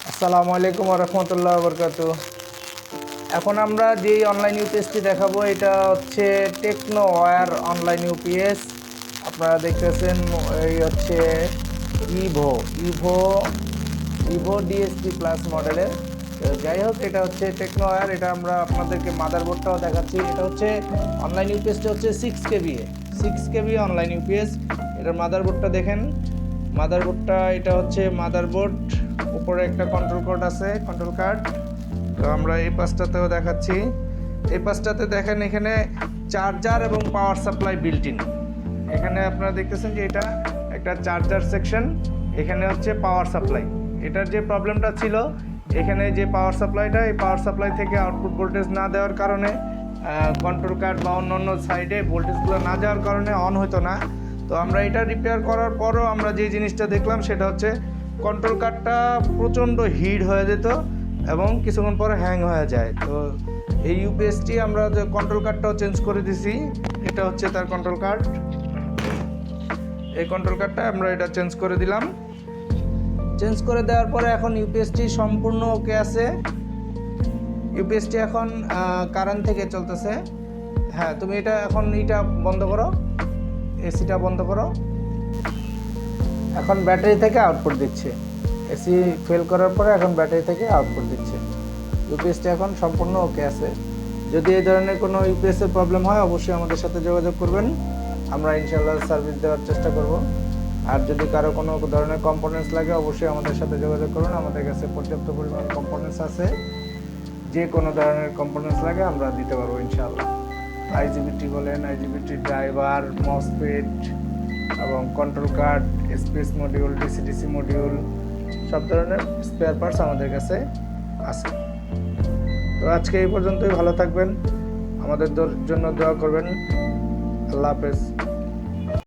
আসসালামু আলাইকুম ওয়া রাহমাতুল্লাহি ওয়া বারাকাতুহু। এখন আমরা যেই অনলাইন ইউপিএসটি দেখাবো এটা হচ্ছে টেকনো ওয়্যার অনলাইন ইউপিএস। আপনারা দেখতেছেন এই হচ্ছে Evo Evo Evo DSP plus মডেলের। তো যাই হোক, এটা হচ্ছে টেকনো ওয়্যার। এটা আমরা আপনাদেরকে মাদারবোর্ডটাও দেখাচ্ছি। এটা হচ্ছে অনলাইন ইউপিএসটা হচ্ছে 6 কেবি অনলাইন ইউপিএস। এটার মাদারবোর্ডটা দেখেন। মাদারবোর্ডটা এটা হচ্ছে মাদারবোর্ড, উপরে একটা কন্ট্রোল কোড আছে, কন্ট্রোল কার্ড। তো আমরা এই পাশটাতেও দেখাচ্ছি। এই পাশটাতে দেখেন এখানে চার্জার এবং পাওয়ার সাপ্লাই বিল্ট ইন। এখানে আপনারা দেখতেছেন যে এটা একটা চার্জার সেকশন, এখানে হচ্ছে পাওয়ার সাপ্লাই। এটার যে প্রবলেমটা ছিল, এখানে যে পাওয়ার সাপ্লাইটা, এই পাওয়ার সাপ্লাই থেকে আউটপুট ভোল্টেজ না দেওয়ার কারণে কন্ট্রোল কার্ড বা অন্যান্য সাইডে ভোল্টেজগুলো না যাওয়ার কারণে অন হতো না। তো আমরা এটা রিপেয়ার করার পরও আমরা যে জিনিসটা দেখলাম সেটা হচ্ছে কন্ট্রোল কার্ডটা প্রচণ্ড হিট হয়ে যেত এবং কিছুক্ষণ পরে হ্যাং হয়ে যায়। তো এই ইউপিএসটি আমরা যে কন্ট্রোল কার্ডটাও চেঞ্জ করে দিছি। এটা হচ্ছে তার কন্ট্রোল কার্ড। এই কন্ট্রোল কার্ডটা আমরা এটা চেঞ্জ করে দিলাম। চেঞ্জ করে দেওয়ার পরে এখন ইউপিএসটি সম্পূর্ণ ওকে আছে। ইউপিএসটি এখন কারেন্ট থেকে চলতেছে। হ্যাঁ, তুমি এটা এখন এটা বন্ধ করো, এসিটা বন্ধ করো। এখন ব্যাটারি থেকে আউটপুট দিচ্ছে। এসি ফেল করার পরে এখন ব্যাটারি থেকে আউটপুট দিচ্ছে। ইউপিএসটি এখন সম্পূর্ণ ওকে আছে। যদি এই ধরনের কোনো ইউপিএসের প্রবলেম হয় অবশ্যই আমাদের সাথে যোগাযোগ করবেন, আমরা ইনশাআল্লাহ সার্ভিস দেওয়ার চেষ্টা করব। আর যদি কারো কোনো ধরনের কম্পোনেন্টস লাগে অবশ্যই আমাদের সাথে যোগাযোগ করবেন। আমাদের কাছে পর্যাপ্ত পরিমাণ কম্পোনেন্টস আছে, যে কোনো ধরনের কম্পোনেন্টস লাগে আমরা দিতে পারবো ইনশাআল্লাহ। আইজিবিটি বলেন, আইজিবিটি ড্রাইভার, মসফেট এবং control card, SPS module, DC DC module, সব ধরনের স্পেয়ার পার্টস আমাদের কাছে আছে। তো আজকে এই পর্যন্তই। ভালো থাকবেন, আমাদের জন্য দোয়া করবেন। আল্লাহ হাফেজ।